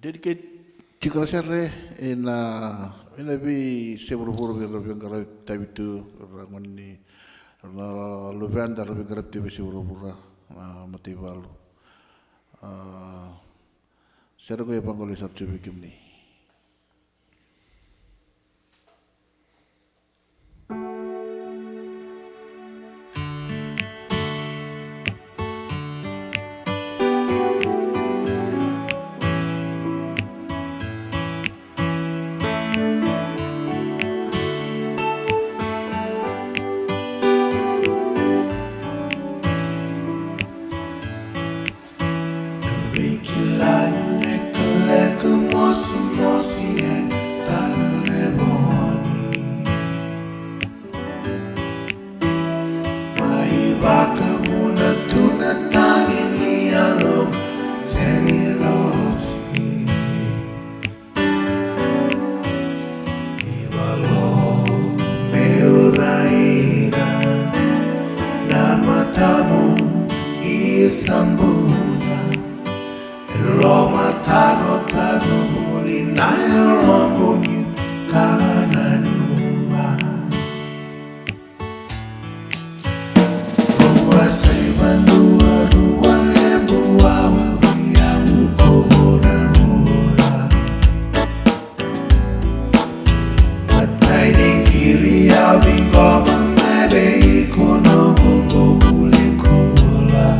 Dedicate chikarasere ina vi seburu-buru yang lebih garap tapi itu rangun ni lebih anda lebih garap tapi seburu-buru mati balu. Saya rasa yang paling sabtu bikin ni. Kilai, lekaleka, mosi taleboni. Mai baka muna tuna tani ni alom seni rosi. Ibalo meuraira nama tamu isambuna. Loma taro muli na lomoni kananuma. Kwa saiba dua lembu awa ya ukora mora. Matai di kiri au di goma mebe ikono bongo ule kola.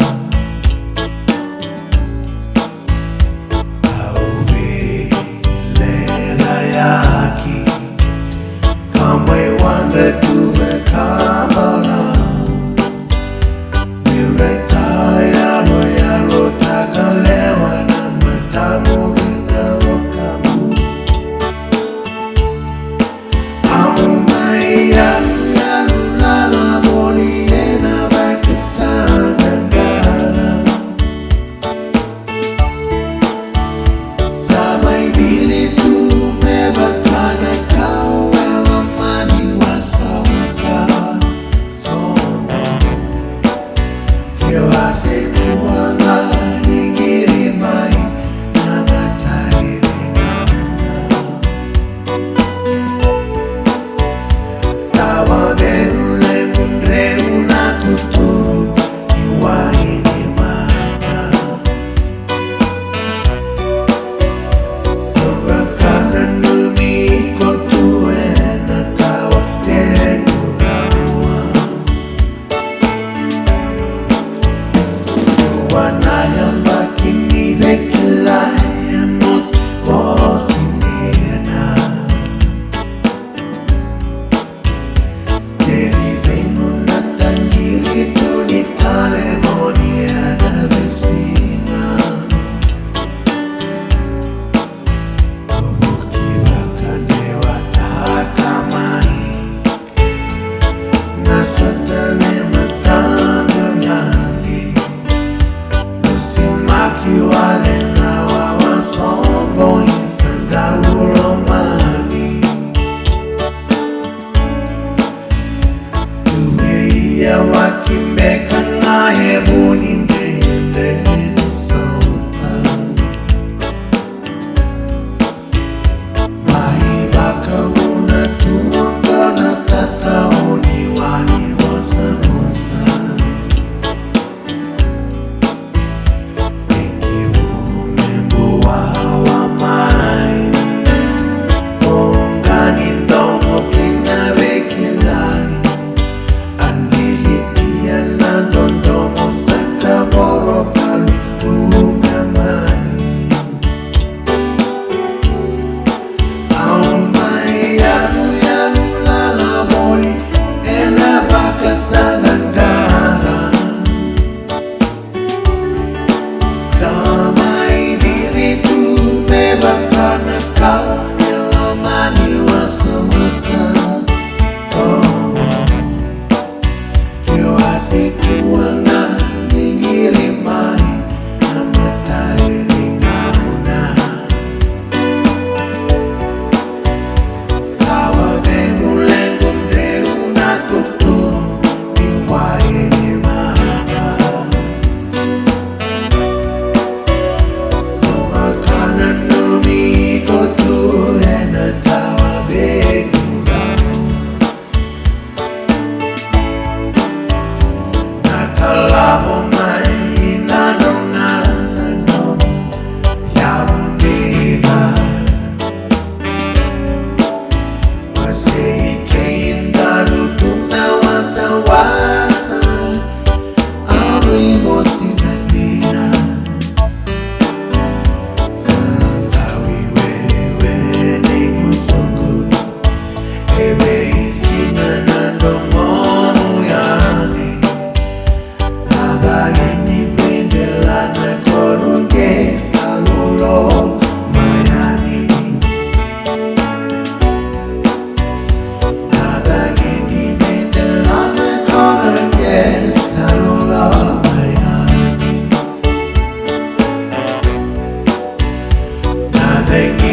Thank you.